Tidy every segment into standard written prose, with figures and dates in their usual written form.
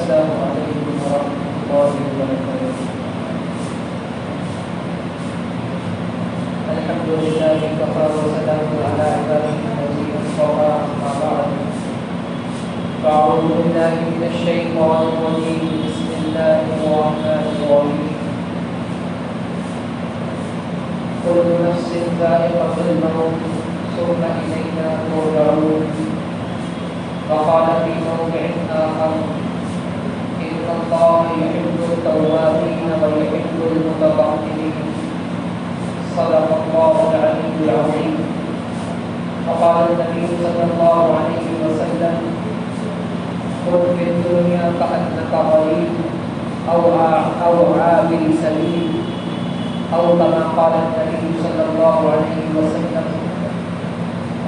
السلام علیکم ورحمۃ اللہ وبرکاتہ۔ الحمد للہ وکفى وسلام علی عباده الذین اصطفى، اما بعد فاعوذ باللہ من الشیطان الرجیم، بسم اللہ الرحمن الرحیم۔ كل نفس ذائقة الموت ثم إلينا ترجعون۔ وقال في موضع آخر إن الله يحب التوابين ويحب المتطهرين، صدق الله العلي العظيم۔ وقال النبي صلى الله عليه وسلم كن في الدنيا كأنك غريب أو عابر سبيل، أو كما قال النبي صلى الله عليه وسلم۔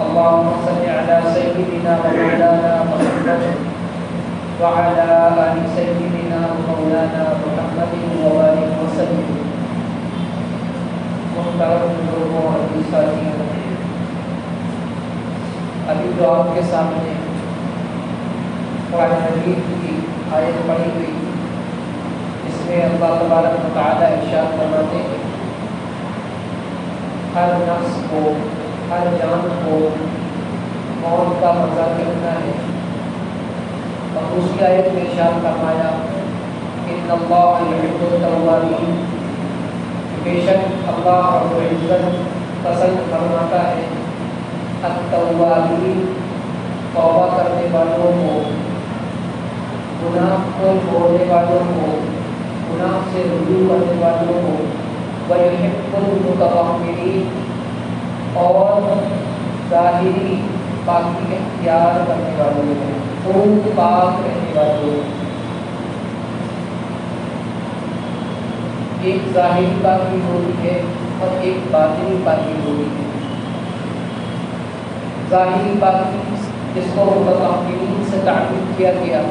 اللهم صل على سيدنا ومولانا محمد وعلى آل سيدنا ومولانا محمد وبارك وسلم۔ محترم لوگوں اور ساتھیوں، ابھی جو آپ کے سامنے قرآن مجید کی آیت پڑھی ہوئی، اس میں اللہ تبارک و تعالیٰ ارشاد فرماتے ہیں ہر نفس کو، ہر جان کو موت کا مزہ کرنا ہے۔ اور دوسری آیت میں ارشاد فرمایا ان اللہ یحب التوابین، بے شک اللہ رب العزت پسند فرماتا ہے التوابین، توبہ کرنے والوں کو، گناہ کو چھوڑنے والوں کو، گناہ سے رجوع کرنے والوں کو، ویحب المتطہرین، اور ظاہری پاکی اختیار کرنے والوں کو، خون پاک رہنے والوں کو۔ ایک ظاہری پاکی ہوتی ہے اور ایک باطنی پاکی ہوتی ہے۔ ظاہری پاکی جس کو متطہرین سے تعبیر کیا گیا،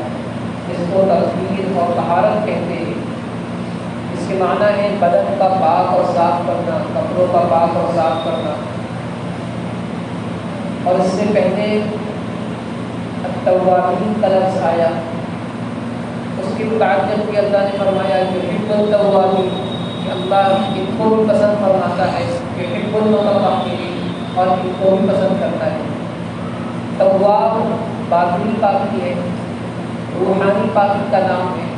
جس کو تطہیر اور طہارت کہتے ہیں، اس کے معنی ہے بدن کا پاک اور صاف کرنا، کپڑوں کا پاک اور صاف کرنا۔ اور اس سے پہلے التوابین کا لفظ آیا، اس کی متعلق بھی اللہ نے فرمایا یحب التوابین، کہ اللہ ان کو بھی پسند فرماتا ہے، یحب المتطہرین، اور ان کو بھی پسند کرتا ہے۔ تواب باطنی پاکی ہے، روحانی پاکی کا نام ہے،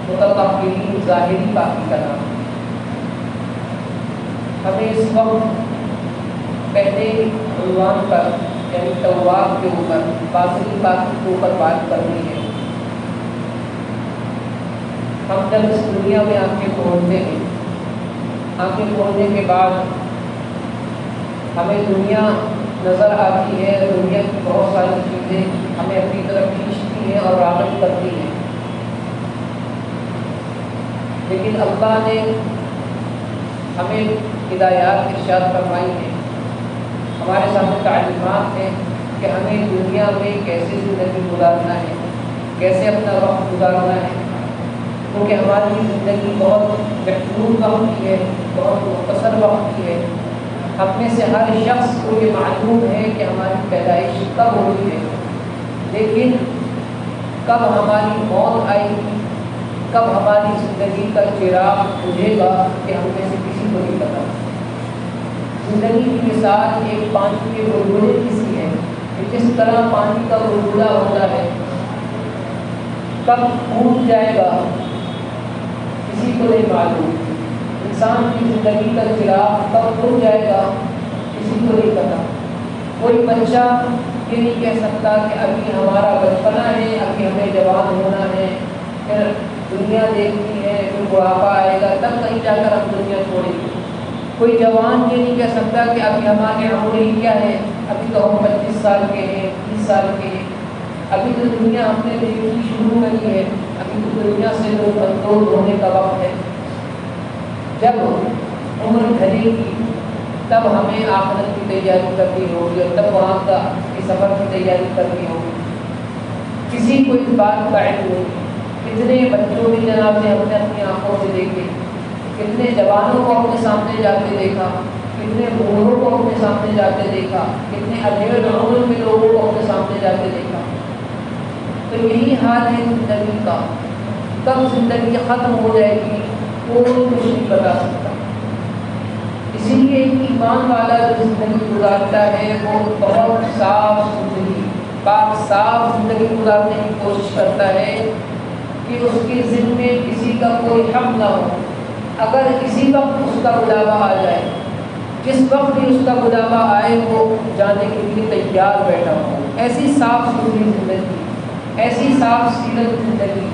متطہرین ظاہری پاکی کا نام ہے۔ ہمیں اس وقت پہلے عنوان پر یعنی تواب کے اوپر، باطنی پاکی کے اوپر بات کرنی ہے۔ ہم جب اس دنیا میں آنکھیں کھولتے ہیں، آنکھیں کھولنے کے بعد ہمیں دنیا نظر آتی ہے، دنیا کی بہت ساری چیزیں ہمیں اپنی طرف کھینچتی ہیں اور راغب کرتی ہیں، لیکن اللہ نے ہمیں ہدایات ارشاد فرمائی ہیں، ہمارے سامنے تعلیمات ہیں کہ ہمیں دنیا میں کیسے زندگی گزارنا ہے، کیسے اپنا وقت گزارنا ہے، کیونکہ ہماری زندگی بہت محدود وقت کی ہے، بہت مختصر وقت کی ہے۔ ہم میں سے ہر شخص کو یہ معلوم ہے کہ ہماری پیدائش کب ہوئی ہے، لیکن کب ہماری موت آئے گی، کب ہماری زندگی کا چراغ بجھے گا، کہ ہم میں سے کسی کو نہیں پتا۔ زندگی کی مثال ایک پانی کے بلبلے کی سی ہے، کہ جس طرح پانی کا بلبلہ ہوتا ہے، کب ٹوٹ جائے گا کسی کو نہیں معلوم۔ انسان کی زندگی کا چراغ کب ٹوٹ جائے گا کسی کو نہیں پتا۔ کوئی بچہ یہ نہیں کہہ سکتا کہ ابھی ہمارا بچپنا ہے، ابھی ہمیں جوان ہونا ہے، پھر دنیا دیکھنی ہے، پھر بڑھاپا آئے گا، تب کہیں جا کر ہم دنیا چھوڑیں گے۔ کوئی جوان یہ نہیں کہہ سکتا کہ ابھی ہمارے عمر کیا ہے، ابھی تو ہم 25 سال کے ہیں، 30 سال کے ہیں، ابھی تو دنیا ہم نے دیکھنی شروع کری ہے، ابھی تو دنیا سے لوگ مندوب ہونے کا وقت ہے۔ جب عمر ڈھلے گی تب ہمیں آخرت کی تیاری کرنی ہوگی، اور تب وہاں کا سفر کی تیاری کرنی ہوگی۔ کسی کو اس بات کا علم نہیں۔ کتنے بچوں کی جناب نے ہم نے اپنی آنکھوں سے دیکھے، کتنے جوانوں کو اپنے سامنے جاتے دیکھا، کتنے بوڑھوں کو اپنے سامنے جاتے دیکھا، کتنے ادھیڑ عمر کے لوگوں کو اپنے سامنے جاتے دیکھا۔ تو یہی حال ہے زندگی کا، کب زندگی ختم ہو جائے گی کوئی کچھ نہیں بتا سکتا۔ اسی لیے ایمان والا جو زندگی گزارتا ہے وہ بہت صاف ستھری پاک صاف زندگی گزارنے کی کوشش کرتا ہے کہ اس کے ذمہ میں کسی کا کوئی حق نہ ہو۔ اگر کسی وقت اس کا بلاوا آ جائے، جس وقت بھی اس کا بلاوا آئے وہ جانے کے لیے تیار بیٹھا ہو۔ ایسی صاف ستھری زندگی، ایسی صاف سیرت زندگی،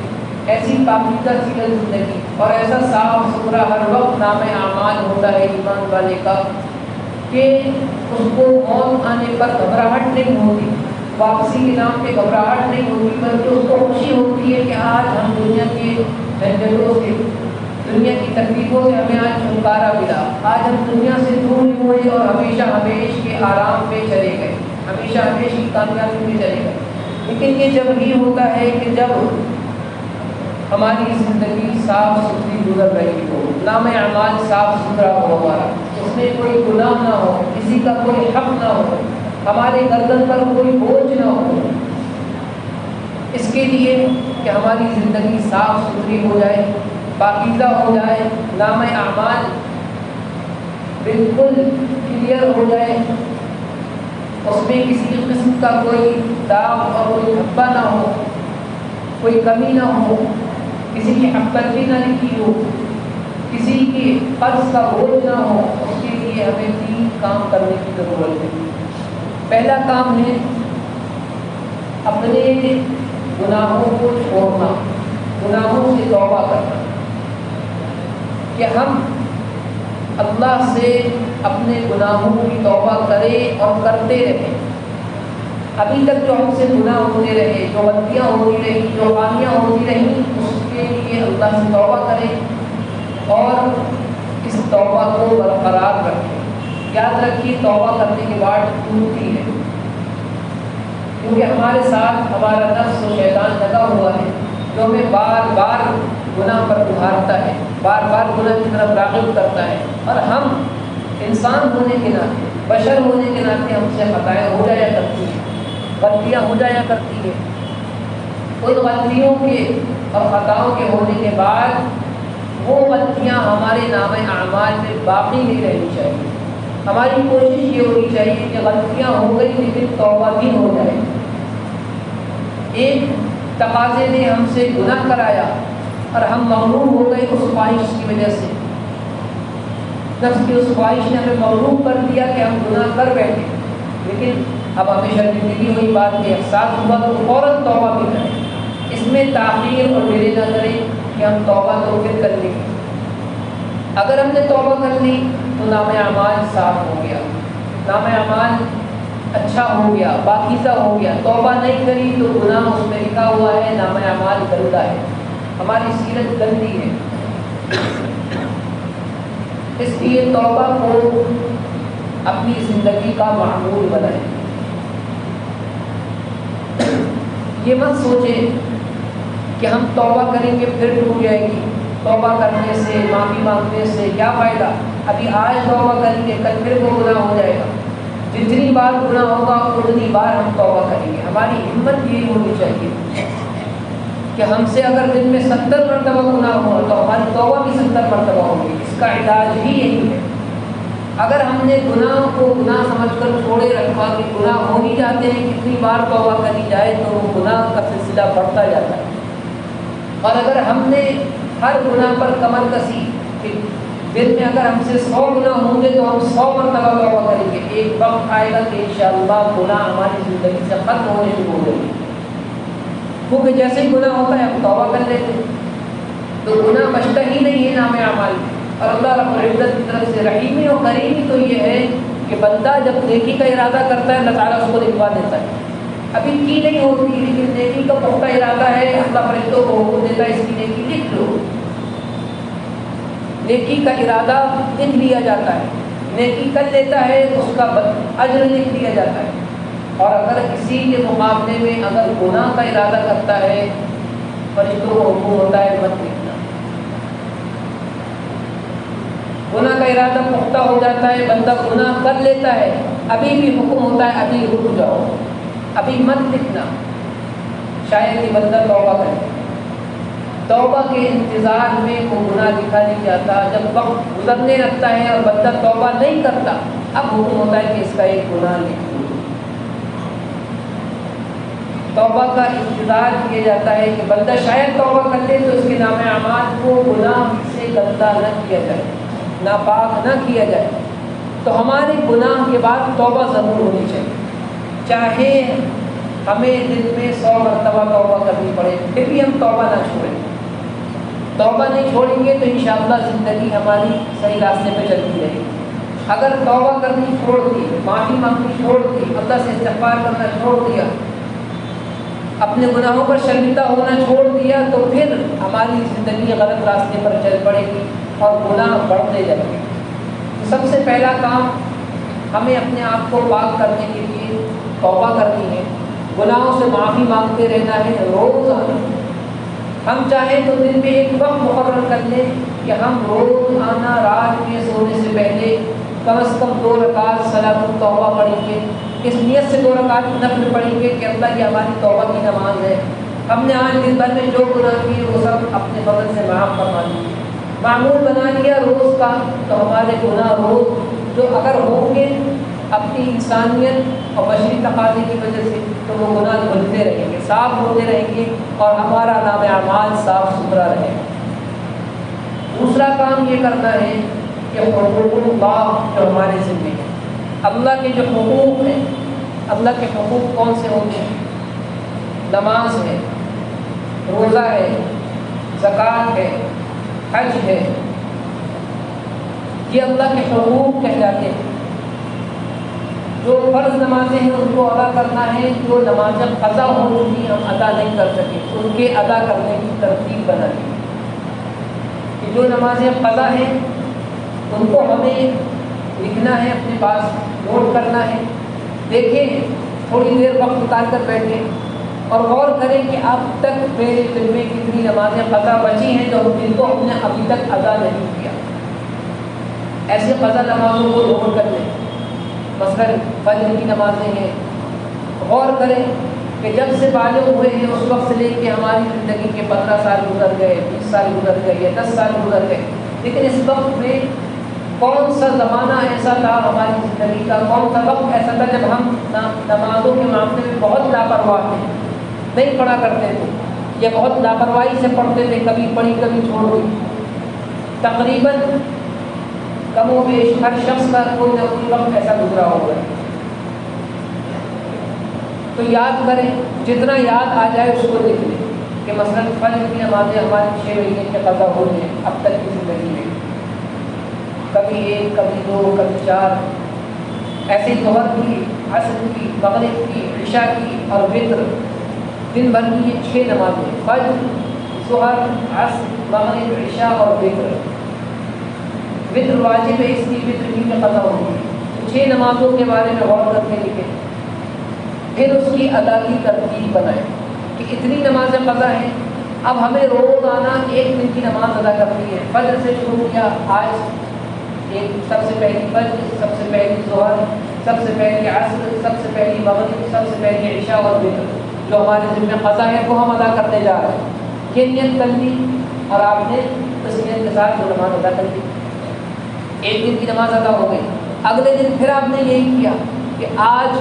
ایسی پاکیزہ سیرت زندگی اور ایسا صاف ستھرا ہر وقت نام اعمال ہوتا ہے ایمان والے کا کہ اس کو موت آنے پر گھبراہٹ نہیں ہوتی، واپسی کے نام پہ گھبراہٹ نہیں ہوتی، بلکہ اس کو خوشی ہوتی ہے کہ آج ہم دنیا کے جھنجھٹوں سے، دنیا کی تکلیفوں سے ہمیں آج چھٹکارا ملا، آج ہم دنیا سے دور ہوئے اور ہمیشہ ہمیش کے آرام پہ چلے گئے، ہمیشہ ہمیش کی کامیابی میں چلے گئے۔ لیکن یہ جب ہی ہوتا ہے کہ جب ہماری زندگی صاف ستھری گزر رہی ہو، نام اعمال صاف ستھرا ہو، ہمارا اس میں کوئی گناہ نہ ہو، کسی کا کوئی حق نہ ہو، ہمارے گردن پر کوئی بوجھ نہ ہو۔ اس کے لیے کہ ہماری زندگی صاف ستھری ہو جائے، پاکیزہ ہو جائے، نام اعمال بالکل کلیئر ہو جائے، اس میں کسی قسم کا کوئی داغ اور کوئی دھبا نہ ہو، کوئی کمی نہ ہو، کسی کی حق تلفی نہ لکھی ہو، کسی کی قرض کا بوجھ نہ ہو۔ اس کے لیے ہمیں 3 کام کرنے کی ضرورت ہے۔ پہلا کام ہے اپنے گناہوں کو چھوڑنا، گناہوں سے توبہ کرنا، کہ ہم اللہ سے اپنے گناہوں کی توبہ کریں اور کرتے رہیں۔ ابھی تک جو ہم سے گناہ ہوتے رہے، جو غلطیاں ہوتی رہی، جو خامیاں ہوتی رہیں، اس کے لیے اللہ سے توبہ کریں اور اس توبہ کو برقرار رکھیں۔ یاد رکھیے توبہ کرنے کے بعد ٹوٹتی ہے، کیونکہ ہمارے ساتھ ہمارا نفس و شیطان لگا ہوا ہے جو ہمیں بار بار گناہ پر ابھارتا ہے، بار بار گناہ کی طرف راغب کرتا ہے، اور ہم انسان ہونے کے ناطے، بشر ہونے کے ناطے ہم سے خطائیں ہو جایا کرتی ہیں، غلطیاں ہو جایا کرتی ہیں۔ ان غلطیوں کے اور خطاؤں کے ہونے کے بعد وہ غلطیاں ہمارے نام اعمال میں باقی نہیں رہنی چاہیے۔ ہماری کوشش یہ ہونی چاہیے کہ غلطیاں ہو گئی لیکن توبہ بھی ہو جائے۔ ایک تقاضے نے ہم سے گناہ کرایا اور ہم مغروب ہو گئے اس خواہش کی وجہ سے، نفس کی اس خواہش نے ہمیں مغروب کر دیا کہ ہم گناہ کر بیٹھے، لیکن اب ہمیں شرمندگی ہوئی بات میں احساس ہوا تو فوراً توبہ بھی کریں۔ اس میں تاخیر اور ڈیلے نہ کریں کہ ہم توبہ تو پھر کر لیں گے۔ اگر ہم نے توبہ کر لی تو نام اعمال صاف ہو گیا، نام اعمال اچھا ہو گیا، پاکیزہ ہو گیا۔ توبہ نہیں کری تو گناہ اس میں لکھا ہوا ہے، نام اعمال گندا ہے، ہماری سیرت گندی ہے۔ اس لیے توبہ کو اپنی زندگی کا معمول بنائیں۔ یہ مت سوچیں کہ ہم توبہ کریں گے پھر ٹوٹ جائے گی، توبہ کرنے سے، معافی مانگنے سے کیا فائدہ، ابھی آج توبہ کریں گے کل پھر وہ گناہ ہو جائے گا، جتنی بار گناہ ہوگا اتنی بار ہم توبہ کریں گے۔ ہماری ہمت یہی ہونی چاہیے کہ ہم سے اگر دن میں 70 مرتبہ گناہ ہوا تو ہماری توبہ بھی 70 مرتبہ ہوگی۔ اس کا علاج ہی یہی ہے۔ اگر ہم نے گناہ کو گناہ سمجھ کر چھوڑے رکھا کہ گناہ ہو ہی جاتے ہیں، کتنی بار توبہ کری جائے تو وہ گناہ کا سلسلہ بڑھتا جاتا ہے، اور اگر ہم نے ہر گناہ پر کمر کسی کہ دن میں اگر ہم سے 100 گناہ ہوں گے تو ہم 100 مرتبہ توبہ کریں گے، ایک وقت آئے گا کہ انشاءاللہ گناہ ہماری زندگی سے ختم ہونے شروع ہو جائے گی، کیونکہ جیسے ہی گناہ ہوتا ہے ہم توبہ کر لیتے ہیں، تو گناہ بچتا ہی نہیں ہے نام اعمال میں۔ اور اللہ رب العزت کی طرف سے رحیمی اور کریمی تو یہ ہے کہ بندہ جب نیکی کا ارادہ کرتا ہے اللہ تعالیٰ اس کو لکھوا دیتا ہے، ابھی کی نہیں ہوتی لیکن نیکی کا پختہ ارادہ ہے، اللہ فرشتوں کو حکم دیتا ہے اس کی نیکی لکھ لو، نیکی کا ارادہ لکھ لیا جاتا ہے، نیکی کر لیتا ہے اس کا اجر لکھ لیا جاتا ہے۔ اور اگر کسی کے مقابلے میں اگر گناہ کا ارادہ کرتا ہے فرشتوں کو حکم ہوتا ہے مت لکھنا، گناہ کا ارادہ پختہ ہو جاتا ہے، بندہ گناہ کر لیتا ہے، ابھی بھی حکم ہوتا ہے ابھی رک جاؤ، ابھی مت لکھنا، شاید یہ بندہ توبہ کرے. توبہ کے انتظار میں وہ گناہ لکھا نہیں جاتا. جب وقت گزرنے لگتا ہے اور بندہ توبہ نہیں کرتا، اب حکم ہوتا ہے کہ اس کا ایک گناہ لکھ دو. توبہ کا انتظار کیا جاتا ہے کہ بندہ شاید توبہ کر لے تو اس کے نام اعمال کو گناہ سے گندہ نہ کیا جائے، ناپاک نہ کیا جائے. تو ہمارے گناہ کے بعد توبہ ضرور ہونی چاہیے، چاہے ہمیں دن میں 100 مرتبہ توبہ کرنی پڑے پھر بھی ہم توبہ نہ چھوڑیں. توبہ نہیں چھوڑیں گے تو انشاءاللہ زندگی ہماری صحیح راستے پہ چلتی رہے گی. اگر توبہ کرنی چھوڑ دی، معافی مانگنی چھوڑ دی، اللہ سے استغفار کرنا چھوڑ دیا، اپنے گناہوں پر شرمندہ ہونا چھوڑ دیا، تو پھر ہماری زندگی غلط راستے پر چل پڑے گی اور گناہ بڑھتے جائیں گے. سب سے پہلا کام ہمیں اپنے آپ کو پاک کرنے کے لیے توبہ کرنی ہے، گناہوں سے معافی مانگتے رہنا ہے روزانہ. ہم چاہیں تو دن میں ایک وقت مقرر کر لیں کہ ہم روزانہ رات میں سونے سے پہلے کم از کم 2 رکعت صلاۃ التوبہ پڑھیں گے. اس نیت سے 2 رکعت نفل پڑھیں گے کہ اللہ یہ ہماری توبہ کی نماز ہے، ہم نے آج دن بھر میں جو گناہ کیے وہ سب اپنے فضل سے معاف فرما دیے. معمول بنا لیا روز کا، تو ہمارے گناہ روز جو اگر ہوں گے اپنی انسانیت اور بشری تقاضے کی وجہ سے، تو وہ گناہ دھلتے رہیں گے، صاف ہوتے رہیں گے اور ہمارا نام اعمال صاف ستھرا رہے گا. دوسرا کام یہ کرنا ہے کہ حقوق اللہ جو ہمارے ذمہ ہے، اللہ کے جو حقوق ہیں، اللہ کے حقوق کون سے ہوتے ہیں؟ نماز ہے، روزہ ہے، زکوٰۃ ہے، حج ہے. یہ اللہ کے حقوق کہلاتے ہیں. جو فرض نمازیں ہیں ان کو ادا کرنا ہے، جو نمازیں قضا ہو چکی ہم ادا نہیں کر سکے ان کے ادا کرنے کی ترتیب بنانی ہے. کہ جو نمازیں قضا ہیں ان کو ہمیں لکھنا ہے، اپنے پاس نوٹ کرنا ہے. دیکھیں، تھوڑی دیر وقت نکال کر بیٹھیں اور غور کریں کہ اب تک میرے دل میں کتنی نمازیں قضا بچی ہیں جن کو ہم نے ابھی تک ادا نہیں کیا. ایسے قضا نمازوں کو نوٹ کر لیں. مثلاً فجر کی نمازیں ہیں، غور کریں کہ جب سے بالغ ہوئے ہیں اس وقت سے لے کے ہماری زندگی کے 15 سال گزر گئے، 20 سال گزر گئے یا 10 سال گزر گئے، لیکن اس وقت میں کون سا زمانہ ایسا تھا ہماری زندگی کا، کون سا وقت ایسا تھا جب ہم نمازوں کے معاملے میں بہت لاپرواہ تھے، نہیں پڑھا کرتے تھے یا بہت لاپرواہی سے پڑھتے تھے، کبھی پڑھی کبھی چھوڑ دی. تقریباً کم و بیش ہر شخص کا کوئی نہ کوئی وقت ایسا گزرا ہوگا. تو یاد کریں، جتنا یاد آ جائے اس کو لکھ لیں کہ مثلاً فجر کی نمازیں ہماری 6 مہینے کے قضا ہو رہی ہیں اب تک کی زندگی میں، کبھی 1 کبھی 2 کبھی 4. ایسے ظہر کی، عصر کی، مغرب کی، عشاء کی اور وتر، دن بھر کی یہ 6 نمازیں، فجر، ظہر، عصر، مغرب، عشاء اور وتر. وتر واجب ہے، اس کی وتر کی قضا ہوگی. 6 نمازوں کے بارے میں غور کر کے لکھیں. پھر اس کی ادا کی ترتیب بنائیں کہ اتنی نمازیں قضا ہیں، اب ہمیں روزانہ 1 دن کی نماز ادا کرنی ہے. فجر سے شروع کیا، آج سب سے پہلی فجر، سب سے پہلی ظہر، سب سے پہلی عصر، سب سے پہلی مغرب، سب سے پہلی عشاء اور وتر جو ہمارے ذمہ قضا ہے وہ ہم ادا کرنے جا رہے ہیں. یہ نیت کر لی اور آپ نے اس نیت کے ساتھ وہ نماز ادا کر لی. 1 دن کی نماز ادا ہو گئی. اگلے دن پھر آپ نے یہی کیا کہ آج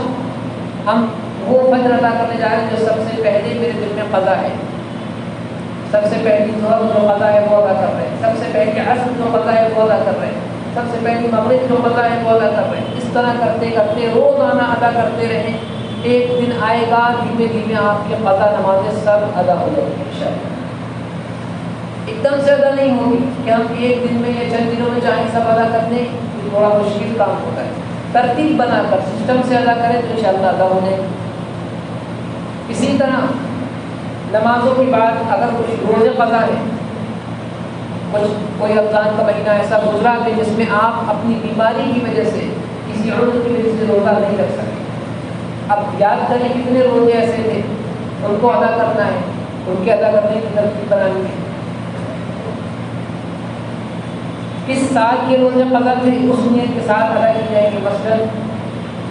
ہم وہ فجر ادا کرنے جا رہے ہیں جو سب سے پہلے میرے دل میں قضا ہے. سب سے پہلی ظہر جو قضا ہے وہ ادا کر رہے ہیں، سب سے پہلی عصر جو قضا ہے وہ ادا کر رہے ہیں، سب سے پہلی مغرب جو قضا ہے وہ ادا کر رہے ہیں. اس طرح کرتے کرتے روزانہ ادا کرتے رہیں. ایک دن آئے گا دھیمے دھیمے آپ کے قضا نمازیں سب ادا ہو جائیں گی انشاءاللہ. ایک دم سے ادا نہیں ہوگی کہ ہم 1 دن میں یا چند دنوں میں چاہیں سب ادا کر دیں، یہ تھوڑا مشکل کام ہوتا ہے. ترتیب بنا کر سسٹم سے ادا کریں تو انشاءاللہ ادا ہو جائے. اسی طرح نمازوں کے بعد اگر کچھ روزے قضا ہے، کوئی رمضان کا مہینہ ایسا گزرا کہ جس میں آپ اپنی بیماری کی وجہ سے، کسی عذر کی وجہ سے روزہ نہیں رکھ سکتے، اب یاد کریں کتنے روزے ایسے تھے، ان کو ادا کرنا ہے، ان کے ادا کرنے کی ترتیب بنانی ہے. کس سال کے روزے قضا تھے اس نیت کے ساتھ ادا کی جائے گی. مثلاً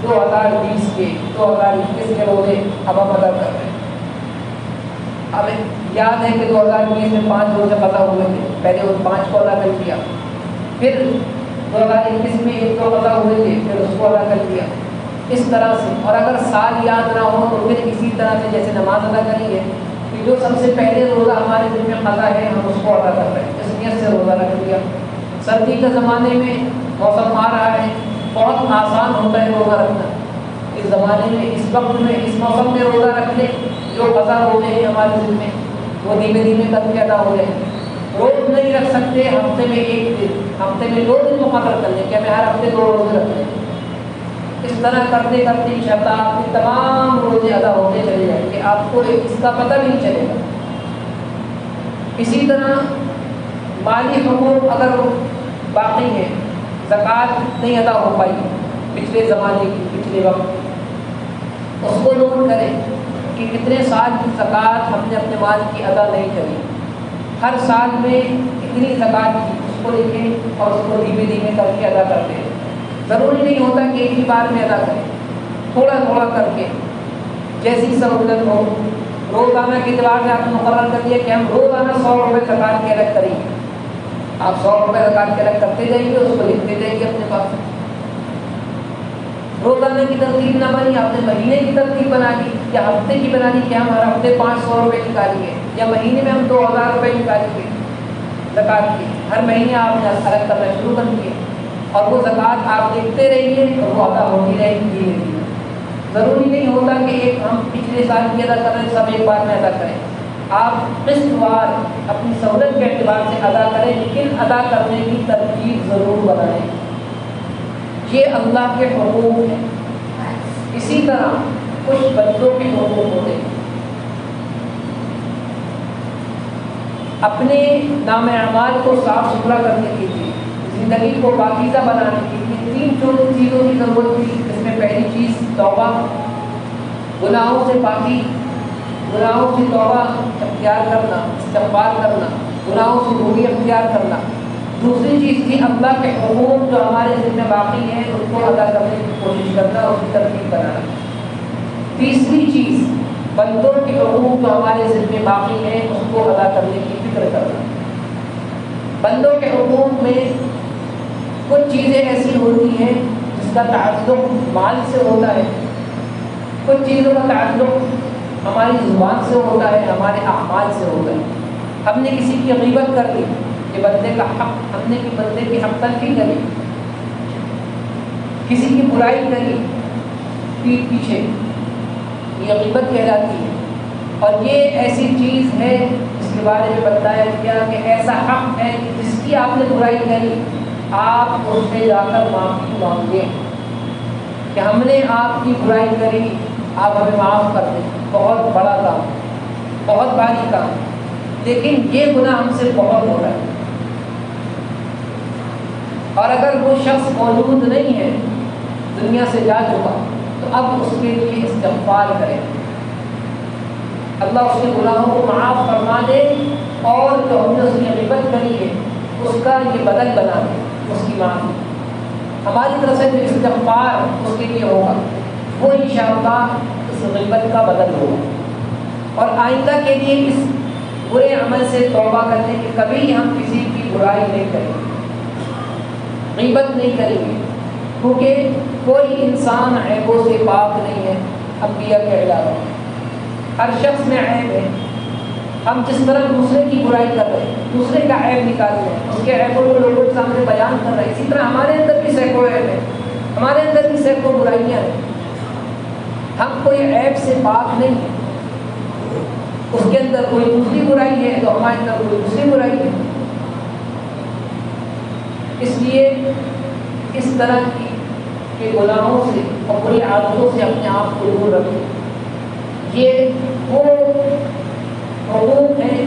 2020 کے 2021 کے روزے اب ہم ادا کر رہے ہیں. ہمیں یاد ہے کہ 2020 میں 5 روزے قضا ہوئے تھے، پہلے ان 5 کو ادا کر دیا، پھر 2021 میں 1 2 قضا ہوئے تھے، پھر اس کو ادا کر دیا، اس طرح سے۔ اور اگر سال یاد نہ ہو تو پھر اسی طرح سے جیسے نماز ادا کریں گے کہ جو سب سے پہلے روزہ ہمارے دل میں قضا ہے ہم اس کو ادا کر رہے ہیں، اس نیت سے روزہ رکھ لیا۔ سردی کے زمانے میں موسم آ رہا ہے، بہت آسان ہوتا ہے روزہ رکھنا، اس زمانے میں اس وقت میں اس موسم میں روزہ رکھ لیں، جو قضا ہوتے ہیں ہمارے دل میں وہ دھیمے دھیمے کر کے ادا ہو جائیں۔ روز نہیں رکھ سکتے، ہفتے میں 1 دن، ہفتے میں 2 دن مقرر کر لیں کہ ہمیں ہر ہفتے 2 روزے رکھنے ہیں۔ اس طرح کرتے کرتے انشاءاللہ آپ کے تمام روزے ادا ہوتے چلے جائیں گے، آپ کو اس کا پتہ نہیں چلے گا۔ اسی طرح مالی حقوق اگر باقی ہیں، زکوٰۃ نہیں ادا ہو پائی پچھلے زمانے کی، پچھلے وقت، اس کو نوٹ کریں کہ کتنے سال کی زکوٰۃ ہم نے اپنے مال کی ادا نہیں کری، ہر سال میں کتنی زکوٰۃ کی اس کو لکھیں اور اس کو دھیمے دھیمے کر کے ادا کرتے ہیں۔ ضروری نہیں ہوتا کہ ایک ہی بار میں ادا کریں، تھوڑا تھوڑا کر کے جیسی سہولت ہو۔ روزانہ کے اعتبار سے آپ نے مقرر کر دیا کہ ہم روزانہ 100 روپے زکوٰۃ کے الگ کریں گے، آپ 100 روپے زکوٰۃ کے الگ کرتے جائیں گے، اس کو لکھتے جائیں گے اپنے پاس۔ روزانہ کی ترتیب نہ بنی، آپ نے مہینے کی ترتیب بنا لی یا ہفتے کی بنا لی کہ ہم ہر ہفتے 500 روپے نکالیں گے، یا مہینے میں ہم 2000 روپے نکالیں گے زکوٰۃ کی۔ ہر مہینے آپ نے الگ کرنا شروع کر دیے اور وہ زکوٰۃ آپ دیکھتے رہیے اور وہ ادا ہوتی رہے گی۔ ضروری نہیں ہوتا کہ ایک ہم پچھلے سال کی ادا کر رہے ہیں سب ایک بار میں ادا کریں، آپ قسط وار اپنی سہولت کے اعتبار سے ادا کریں، لیکن ادا کرنے کی ترتیب ضرور بنائیں۔ یہ اللہ کے حقوق ہیں۔ اسی طرح کچھ بندوں کے حقوق ہوتے ہیں، اپنے نام اعمال کو صاف ستھرا کرنے کے لیے، زندگی کو پاکیزہ بنانے کے لیے 3 چیزوں کی ضرورت تھی۔ اس میں پہلی چیز توبہ، گناہوں سے پاکی، گناہوں سے توبہ اختیار کرنا، استغفار کرنا، گناہوں سے دوری اختیار کرنا۔ دوسری چیز تھی اللہ کے حقوق جو ہمارے ذمہ میں باقی ہیں اس کو ادا کرنے کی کوشش کرنا، اس کی ترتیب بنانا۔ تیسری چیز بندوں کے حقوق جو ہمارے ذمہ میں باقی ہیں اس کو ادا کرنے کی فکر کرنا۔ بندوں کے حقوق میں کچھ چیزیں ایسی ہوتی ہیں جس کا تعلق مال سے ہوتا ہے، کچھ چیزوں کا تعلق ہماری زبان سے ہوتا ہے، ہمارے اعمال سے ہوتا ہے۔ ہم نے کسی کی غیبت کر دی، یہ بندے کا حق، ہم نے بندے کی حق تلفی کری، کسی کی برائی کری پیٹھ پیچھے، یہ غیبت کہلاتی ہے۔ اور یہ ایسی چیز ہے جس کے بارے میں بتایا گیا کہ ایسا حق ہے کہ جس کی آپ نے برائی کری آپ اس سے جا کر معافی مانگیں کہ ہم نے آپ کی برائی کری، آپ ہمیں معاف کر دیں۔ بہت بڑا کام، بہت بھاری کام، لیکن یہ گناہ ہم سے بہت ہو رہا ہے۔ اور اگر وہ شخص موجود نہیں ہے، دنیا سے جا چکا، تو اب اس کے لیے استغفار کریں، اللہ اس کے گناہوں کو معاف فرما دے، اور جو ہم نے اس کی غیبت کری ہے اس کا یہ بدل بنا دے، اس کی معافی ہماری طرف سے جو استغفار اس کے لیے ہوگا وہ انشاءاللہ اس غیبت کا بدل ہوگا۔ اور آئندہ کے لیے اس برے عمل سے توبہ کرنے کہ کبھی ہم کسی کی برائی نہیں کریں گے، غیبت نہیں کریں گے، کیونکہ کوئی انسان عیبوں سے پاک نہیں ہے انبیاء کے علاوہ۔ ہر شخص میں عیب ہے، ہم جس طرح دوسرے کی برائی کر رہے ہیں، دوسرے کا عیب نکال رہے ہیں، اس کے عیبوں کو لوگوں کے سامنے بیان کر رہے ہیں، اسی طرح ہمارے اندر بھی سینکڑوں عیب ہیں، ہمارے اندر بھی سینکڑوں برائیاں ہیں، ہم کوئی عیب سے پاک نہیں ہیں۔ اس کے اندر کوئی دوسری برائی ہے تو ہمارے اندر کوئی دوسری برائی ہے۔ اس لیے اس طرح کے گناہوں سے اور بری عادتوں سے اپنے آپ کو دور رکھیں۔ یہ وہ حقوق ہیں،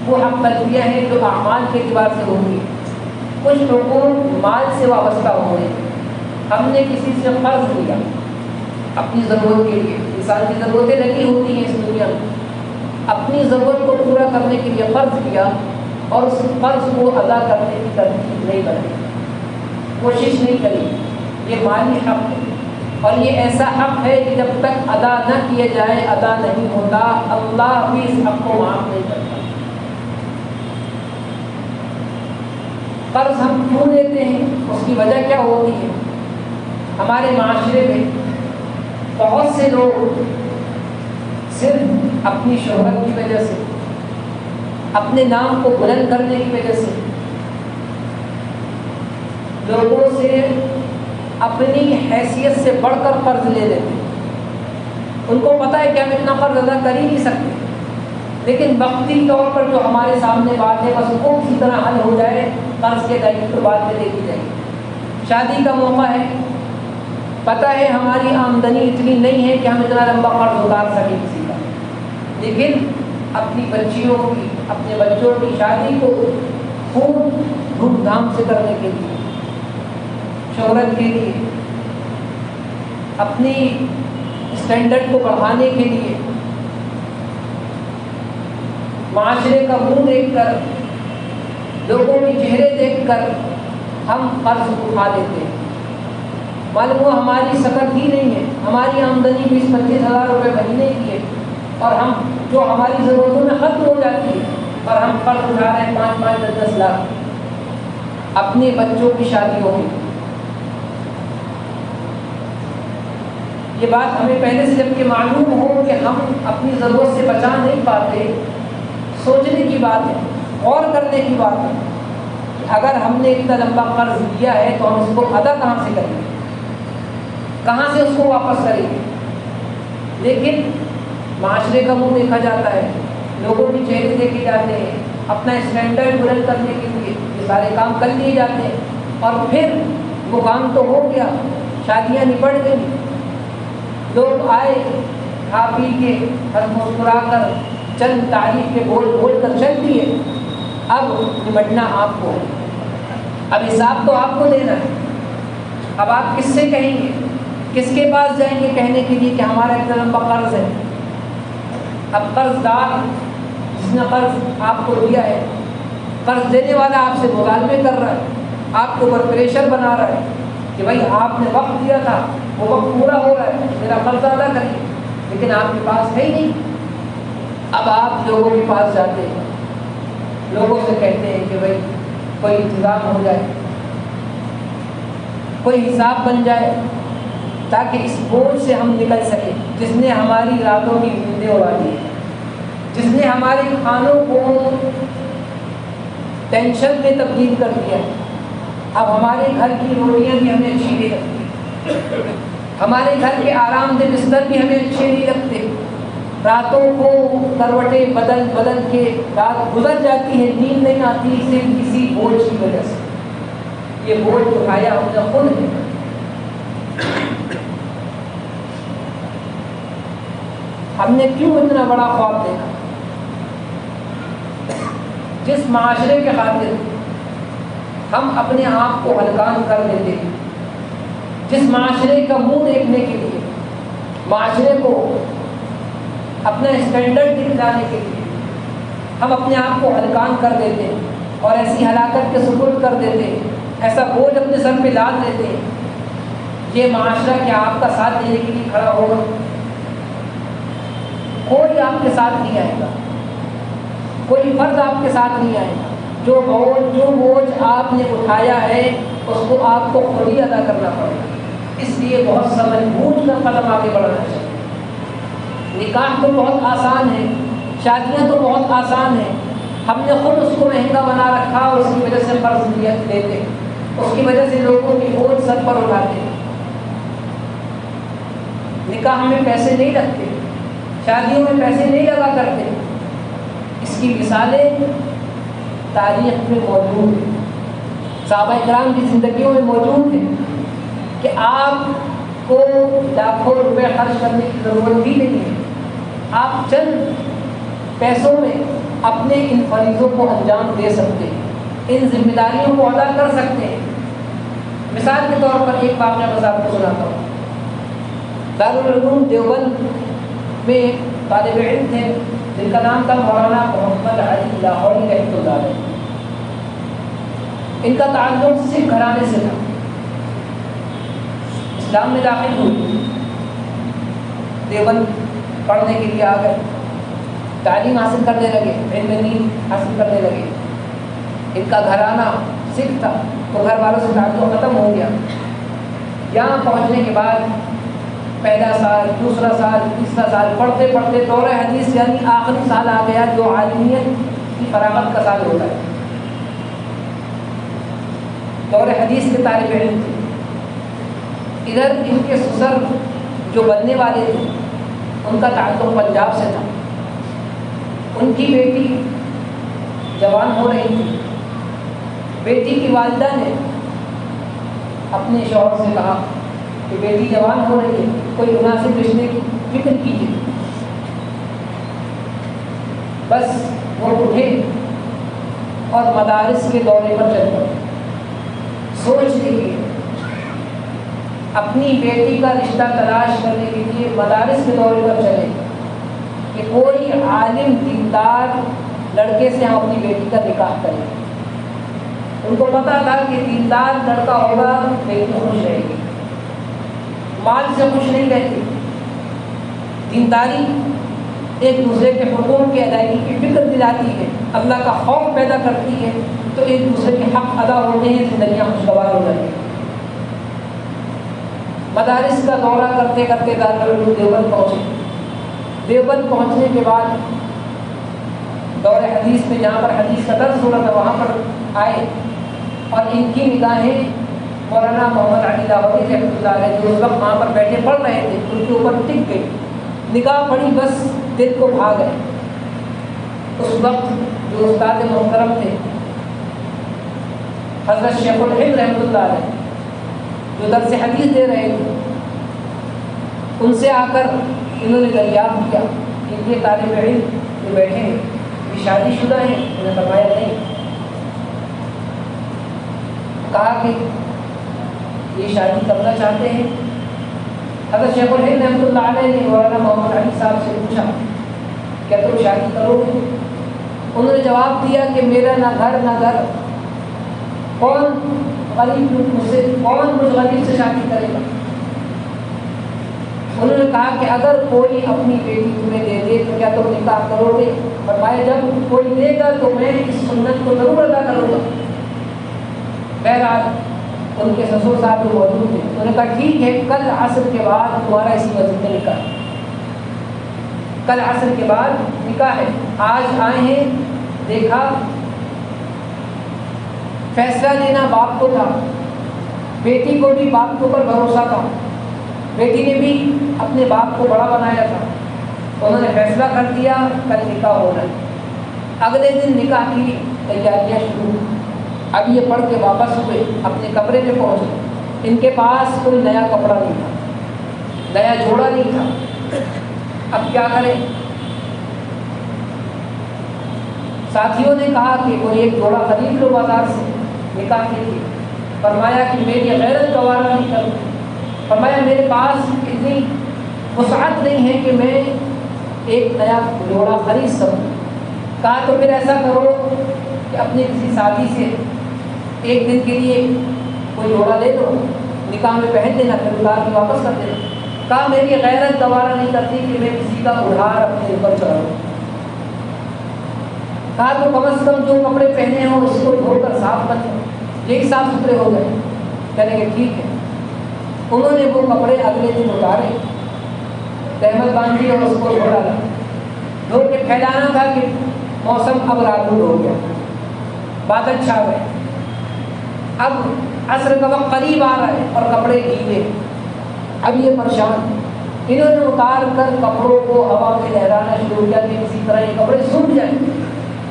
وہ حق تلفیہ ہیں جو اعمال کے اعتبار سے ہوتی ہیں۔ کچھ حقوق مال سے وابستہ ہوتے ہیں، ہم نے کسی سے قرض لیا اپنی ضرورت کے لیے، انسان کی ضرورتیں لگی ہوتی ہیں اس دنیا میں، اپنی ضرورت کو پورا کرنے کے لیے قرض کیا اور اس قرض کو ادا کرنے کی ترتیب نہیں بنائی، کوشش نہیں کری، یہ مالی حق ہے۔ اور یہ ایسا حق ہے کہ جب تک ادا نہ کیا جائے ادا نہیں ہوتا، اللہ بھی اس حق کو معاف نہیں کرتا۔ قرض ہم کیوں لیتے ہیں، اس کی وجہ کیا ہوتی ہے؟ ہمارے معاشرے میں بہت سے لوگ صرف اپنی شہرت کی وجہ سے، اپنے نام کو بلند کرنے کی وجہ سے لوگوں سے اپنی حیثیت سے بڑھ کر قرض لے لیتے ہیں۔ ان کو پتہ ہے کہ ہم اتنا قرض ادا کر ہی نہیں سکتے، لیکن وقتی طور پر جو ہمارے سامنے بات ہے بس وہ کسی طرح حل ہو جائے، قرض کے دائیں تو بعد میں دیکھی جائے۔ شادی کا موقع ہے، پتہ ہے ہماری آمدنی اتنی نہیں ہے کہ ہم اتنا لمبا قرض اتار سکیں کسی کا، لیکن اپنی بچیوں کی، اپنے بچوں کی شادی کو خوب دھوم دھام سے کرنے کے لیے، شہرت کے لیے، اپنی اسٹینڈرڈ کو بڑھانے کے لیے، معاشرے کا منہ دیکھ کر، لوگوں کے چہرے دیکھ کر ہم قرض اٹھا لیتے ہیں۔ معلوم ہوا ہماری سکت ہی نہیں ہے، ہماری آمدنی 20-25 ہزار روپے مہینے کی ہے، اور ہم جو ہماری ضرورتوں میں ختم ہو جاتی ہے، اور ہم قرض اٹھا رہے ہیں 5-5 10-10 لاکھ اپنے بچوں کی شادیوں میں۔ یہ بات ہمیں پہلے سے جب کہ معلوم ہو کہ ہم اپنی ضرورت سے بچا نہیں پاتے، سوچنے کی بات ہے، غور کرنے کی بات ہے کہ اگر ہم نے اتنا لمبا قرض لیا ہے تو ہم اس کو ادا کہاں سے کریں گے، کہاں سے اس کو واپس کریں گے۔ لیکن معاشرے کا منہ دیکھا جاتا ہے، لوگوں کے چہرے دیکھے جاتے ہیں، اپنا اسٹینڈرڈ بلند کرنے کے لیے یہ سارے کام کر لیے جاتے ہیں، اور پھر وہ کام تو ہو گیا، شادیاں نپٹ گئی، لوگ آئے کھا پی کے ہنس مسکرا کر چند تعریف کے بول بول کر چل دیے، اب نمٹنا آپ کو ہے، اب حساب تو آپ کو دینا ہے۔ اب آپ کس سے کہیں گے، کس کے پاس جائیں گے کہنے کے لیے کہ ہمارا اتنا لمبا قرض ہے؟ اب قرض دار جس نے قرض آپ کو دیا ہے، قرض دینے والا آپ سے مکالمے کر رہا ہے، آپ کے اوپر پریشر بنا رہا ہے کہ بھائی آپ نے وقت دیا تھا، وہ وقت پورا ہو رہا ہے، میرا قرض ادا کریے، لیکن آپ کے پاس ہے ہی نہیں۔ اب آپ لوگوں کے پاس جاتے ہیں، لوگوں سے کہتے ہیں کہ بھائی کوئی انتظام ہو جائے، کوئی حساب بن جائے تاکہ اس بوجھ سے ہم نکل سکیں، جس نے ہماری راتوں کی نیندیں اڑا دی، جس نے ہمارے کھانوں کو ٹینشن میں تبدیل کر دیا۔ اب ہمارے گھر کی روٹیاں بھی ہمیں اچھی نہیں لگتی، ہمارے گھر کے آرام دہ بستر بھی ہمیں اچھے نہیں لگتے، راتوں کو کروٹیں بدل بدل کے رات گزر جاتی ہے، نیند نہیں آتی، صرف کسی بوجھ کی وجہ سے۔ یہ بوجھ اٹھایا ہم نے خود ہے۔ ہم نے کیوں اتنا بڑا خواب دیکھا؟ جس معاشرے کے خاطر ہم اپنے آپ کو ہلکان کر دیتے ہیں، جس معاشرے کا منہ دیکھنے کے لیے، معاشرے کو اپنا اسٹینڈرڈ دکھلانے کے لیے ہم اپنے آپ کو ہلکان کر دیتے ہیں اور ایسی ہلاکت کے سپرد کر دیتے ہیں، ایسا بوجھ اپنے سر پہ لاد دیتے ہیں، یہ معاشرہ کیا آپ کا ساتھ دینے کے لیے کھڑا ہوگا؟ کوئی آپ کے ساتھ نہیں آئے گا، کوئی فرد آپ کے ساتھ نہیں آئے گا۔ جو بوجھ آپ نے اٹھایا ہے اس کو آپ کو خود ہی ادا کرنا پڑے گا۔ اس لیے بہت سمجھ بوجھ کر قدم آگے بڑھنا چاہیے۔ نکاح تو بہت آسان ہے، شادیاں تو بہت آسان ہیں، ہم نے خود اس کو مہنگا بنا رکھا اور اس کی وجہ سے قرض لیتے، اس کی وجہ سے لوگوں کی بوجھ سر پر اٹھاتے ہیں۔ نکاح میں پیسے نہیں لگتے، شادیوں میں پیسے نہیں لگا کرتے، اس کی مثالیں تاریخ میں موجود ہیں، صحابہ کرام کی زندگیوں میں موجود ہیں کہ آپ کو لاکھوں روپے خرچ کرنے کی ضرورت بھی نہیں ہے، آپ چند پیسوں میں اپنے ان فریضوں کو انجام دے سکتے ہیں، ان ذمہ داریوں کو ادا کر سکتے ہیں۔ مثال کے طور پر ایک واقعہ میں آپ کو سناتا ہوں۔ دارالعلوم دیوبند میں ایک طالب علم تھے جن کا نام تھا مولانا محمد علی لاہوری رحمۃ اللہ علیہ۔ ان کا تعلق سکھ گھرانے سے تھا، اسلام میں داخل ہوئی، دیوبند پڑھنے کے لیے آ گئے، تعلیم حاصل کرنے لگے، علم دین حاصل کرنے لگے۔ ان کا گھرانہ سکھ تھا تو گھر والوں سے تعلق ختم ہو گیا۔ یہاں پہنچنے کے بعد پہلا سال، دوسرا سال، تیسرا سال پڑھتے پڑھتے دور حدیث یعنی آخری سال آ گیا جو عالمیت کی فراغت کا سال ہوتا ہے۔ دور حدیث کے طالب علم تھے۔ ادھر ان کے سسر جو بننے والے تھے ان کا تعلق پنجاب سے تھا۔ ان کی بیٹی جوان ہو رہی تھی۔ بیٹی کی والدہ نے اپنے شوہر سے کہا کہ بیٹی جوان ہو رہی ہے، کوئی مناسب رشتے کی فکر کیجیے۔ بس وہ اٹھے اور مدارس کے دورے پر چل پڑے۔ سوچ لیجیے، اپنی بیٹی کا رشتہ تلاش کرنے کے لیے مدارس کے دورے پر چلے کہ کوئی عالم دیندار لڑکے سے ہم اپنی بیٹی کا نکاح کریں۔ ان کو پتا تھا کہ دیندار لڑکا ہوگا بیٹی خوش رہے گی، مال سے خوش نہیں رہتی۔ دینداری ایک دوسرے کے حقوق کی ادائیگی کی فکر دلاتی ہے، اللہ کا خوف پیدا کرتی ہے، تو ایک دوسرے کے حق ادا ہوتے ہیں، زندگیاں خوشگوار ہو جاتی ہیں۔ مدارس کا دورہ کرتے کرتے دارالعلوم دیوبند پہنچے۔ دیوبند پہنچنے کے بعد دور حدیث میں جہاں پر حدیث کا درس ہو رہا تھا وہاں پر آئے اور ان کی نگاہیں مولانا محمد علی لاہوری رحمۃ اللہ علیہ جو اس وقت وہاں پر بیٹھے پڑھ رہے تھے ان کے اوپر ٹک گئی، نگاہ پڑی، بس دل کو بھا گئے۔ اس وقت جو استاد محترم تھے حضرت شیخ الہند رحمۃ اللہ علیہ جو درس حدیث دے رہے تھے، ان سے آ کر انہوں نے دریافت کیا کہ یہ طالب علم جو بیٹھے ہیں یہ شادی شدہ ہیں؟ انہوں نے فرمایا نہیں۔ کہا کہ یہ شادی کرنا چاہتے ہیں؟ حضرت شیخ الہند رحمۃ اللہ علیہ نے مولانا محمد علی صاحب سے پوچھا کیا تم شادی کرو گے؟ انہوں نے جواب دیا کہ میرا نہ گھر نہ گھر، کون مجھ غریب سے شادی کرے گا؟ انہوں نے کہا کہ اگر کوئی اپنی بیٹی تمہیں دے دے تو کیا تم نکاح کرو گے؟ فرمایا جب کوئی دے گا تو میں اس سنت کو ضرور ادا کروں گا۔ بہرحال ان کے سسر صاحب جو موجود تھے انہوں نے کہا ٹھیک ہے، کل عصر کے بعد تمہارا اسی مسجد میں نکاح ہے، کل عصر کے بعد نکاح ہے۔ آج آئے ہیں، دیکھا، فیصلہ لینا باپ کو تھا، بیٹی کو بھی باپ کے اوپر بھروسہ تھا، بیٹی نے بھی اپنے باپ کو بڑا بنایا تھا، انہوں نے فیصلہ کر دیا کل نکاح ہونا ہے۔ اگلے دن نکاح کی تیاریاں شروع۔ اب یہ پڑھ کے واپس ہوئے، اپنے کمرے میں پہنچے، ان کے پاس کوئی نیا کپڑا نہیں تھا، نیا جوڑا نہیں تھا۔ اب کیا کریں؟ ساتھیوں نے کہا کہ کوئی ایک جوڑا خرید لو بازار سے نکاح کے لیے۔ فرمایا کہ میری غیرت گوارا نہیں کروں، فرمایا میرے پاس اتنی وسعت نہیں ہے کہ میں ایک نیا جوڑا خرید سکوں۔ کہا تو پھر ایسا کرو کہ اپنے کسی ساتھی سے ایک دن کے لیے کوئی جوڑا لے لو، نکاح میں پہن لینا، پھر اتار کے واپس کر دینا۔ کہا میری غیرت گوارا نہیں کرتی کہ میں کسی کا ادھار اپنے اوپر چڑھاؤں۔ کہا تو کم از کم جو کپڑے پہنے ہوں اس کو دھو کر صاف کر دو، یہی صاف ستھرے ہو گئے۔ کہنے کہ ٹھیک ہے۔ انہوں نے وہ کپڑے اگلے دن اتارے، تہمت باندھی اور اس کو دھو ڈالا۔ دھو کے پھیلانا تھا کہ موسم اب آلود ہو گیا، بادل چھا گئے، اب عصر کا وقت قریب آ رہا ہے اور کپڑے گیلے۔ اب یہ پریشان، انہوں نے اتار کر کپڑوں کو ہوا میں لہرانا شروع کیا کہ کسی طرح یہ کپڑے سوکھ جائیں،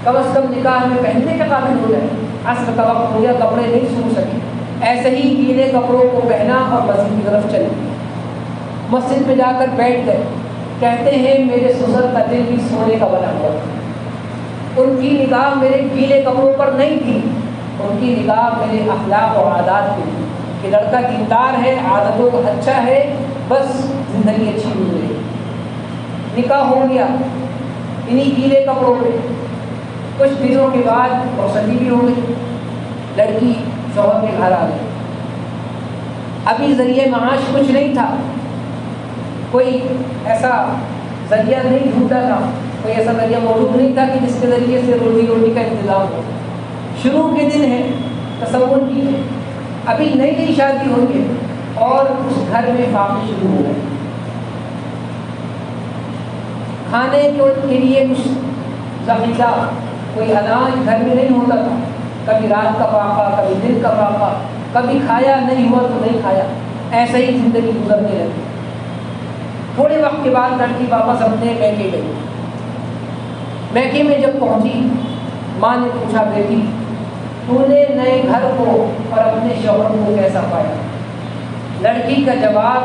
کم از کم نکاح میں پہننے کے قابل ہو جائے۔ عصر کا وقت ہو گیا، کپڑے نہیں سوکھ سکے، ایسے ہی گیلے کپڑوں کو پہنا اور مسجد کی طرف چلے۔ مسجد میں جا کر بیٹھ گئے۔ کہتے ہیں میرے سسر کا دل بھی سونے کا بنا ہوا تھا، ان کی نگاہ میرے گیلے کپڑوں پر نہیں تھی، ان کی نگاہ میرے اخلاق و عادات پہ تھی کہ لڑکا دیندار ہے، عادتوں کا اچھا ہے، بس زندگی اچھی گزرے۔ نکاح ہو گیا انہی گیلے کپڑوں پہ۔ کچھ دنوں کے بعد رخصتی بھی ہو گئی، لڑکی شوہر کے گھر آ گئی۔ ابھی ذریعہ معاش کچھ نہیں تھا، کوئی ایسا ذریعہ نہیں ڈھونڈا تھا، کوئی ایسا ذریعہ موجود نہیں تھا کہ جس کے ذریعے سے روٹی کا انتظام ہو۔ شروع کے دن ہیں، تصور کیجیے، ابھی نئی نئی شادی ہوئی ہے اور اس گھر میں فاقے شروع ہو گئے۔ کھانے کے لیے کچھ ذخیرہ، کوئی اناج گھر میں نہیں ہوتا تھا، کبھی رات کا فاقہ، کبھی دن کا فاقہ، کبھی کھایا نہیں ہوا تو نہیں کھایا، ایسے ہی زندگی گزرنے لگی۔ تھوڑے وقت کے بعد لڑکی واپس اپنے میکے گئی۔ میکے میں جب پہنچی، ماں نے پوچھا، بیٹی تو نے نئے گھر کو اور اپنے شوہر کو کیسا پایا؟ لڑکی کا جواب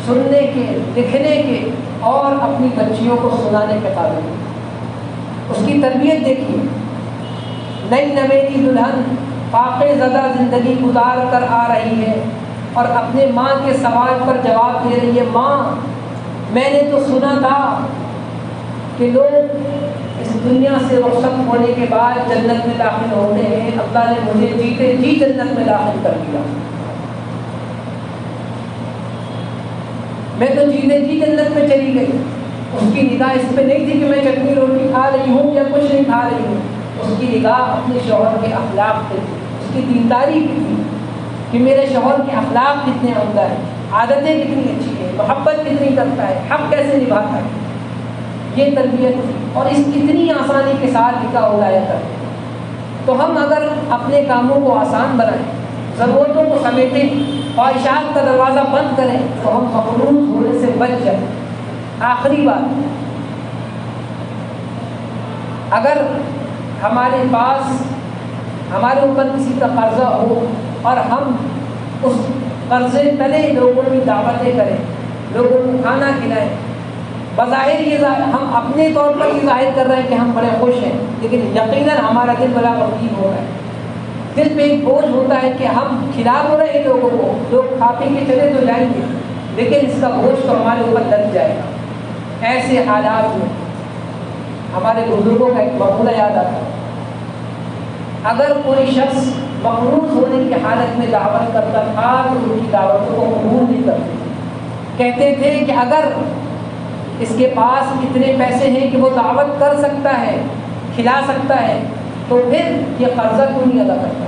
سننے کے، لکھنے کے اور اپنی بچیوں کو سنانے کے قابل۔ اس کی تربیت دیکھیے، نئی نویلی دلہن فاقے زدہ زندگی گزار کر آ رہی ہے اور اپنے ماں کے سوال پر جواب دے رہی ہے، ماں میں نے تو سنا تھا کہ لوگ اس دنیا سے رخصت ہونے کے بعد جنت میں داخل ہوتے ہیں، اللہ نے مجھے جیتے جی جنت میں داخل کر دیا، میں تو جیتے جی جنت میں چلی گئی۔ اس کی نگاہ اس پہ نہیں تھی کہ میں چٹنی روٹی کھا رہی ہوں یا کچھ نہیں کھا رہی ہوں، اس کی نگاہ اپنے شوہر کے اخلاق پہ تھی، اس کی دینداری بھی تھی کہ میرے شوہر کے اخلاق کتنے عمدہ ہیں، عادتیں کتنی اچھی ہیں، محبت کتنی کرتا ہے، حق کیسے نبھاتا ہے۔ یہ تربیت تھی اور اس اتنی آسانی کے ساتھ نکاح ہو جایا کرتے۔ تو ہم اگر اپنے کاموں کو آسان بنائیں، ضرورتوں کو سمیٹیں، خواہشات کا دروازہ بند کریں تو ہم مقروض ہونے سے بچ جائیں۔ آخری بات، اگر ہمارے پاس ہمارے اوپر کسی کا قرضہ ہو اور ہم اس قرضے تلے لوگوں کی دعوتیں کریں، لوگوں کو کھانا کھلائیں، بظاہر یہ ہم اپنے طور پر یہ ظاہر کر رہے ہیں کہ ہم بڑے خوش ہیں، لیکن یقیناً ہمارا دل بڑا غمگین ہو رہا ہے۔ دل پہ ایک بوجھ ہوتا ہے کہ ہم کھلا تو رہے ہیں لوگوں کو، لوگ کھا پی کے چلے تو جائیں گے، لیکن اس کا بوجھ تو ہمارے اوپر لگ جائے گا۔ ایسے حالات میں ہمارے بزرگوں کا ایک مقولہ یاد آتا ہے، اگر کوئی شخص مقروض ہونے کی حالت میں دعوت کرتا تھا تو ان کی دعوتوں کو قبول نہیں کرتے تھے۔ کہتے تھے کہ اگر اس کے پاس اتنے پیسے ہیں کہ وہ دعوت کر سکتا ہے، کھلا سکتا ہے، تو پھر یہ قرضہ کیوں نہیں ادا کرتا؟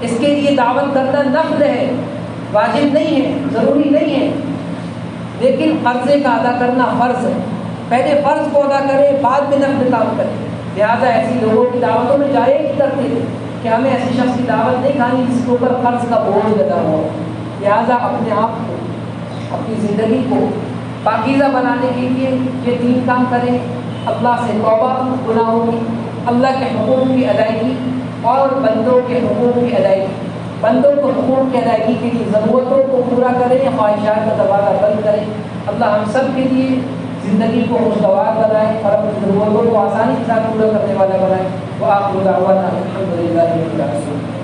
اس کے لیے دعوت کرنا نفل ہے، واجب نہیں ہے، ضروری نہیں ہے، لیکن قرضے کا ادا کرنا فرض ہے۔ پہلے فرض کو ادا کرے، بعد میں نفل کام کرے۔ لہٰذا ایسی لوگوں کی دعوتوں میں جائے ہی کرتے تھے کہ ہمیں ایسے شخص کی دعوت نہیں کھانی جس کے اوپر قرض کا بوجھ لگا ہوا ہو۔ لہٰذا اپنے آپ کو، اپنی زندگی کو پاکیزہ بنانے کے لیے یہ 3 کام کریں: اللہ سے توبہ گناہوں کی، اللہ کے حقوق کی ادائیگی اور بندوں کے حقوق کی ادائیگی۔ بندوں کو حقوق کی ادائیگی کے لیے ضرورتوں کو پورا کریں، خواہشات کا دروازہ بند کریں۔ اللہ ہم سب کے لیے زندگی کو خوشگوار بنائے اور اپنی ضرورتوں کو آسانی کے ساتھ پورا کرنے والا بنائے۔ وآخر دعوانا الحمد للہ رب العالمین۔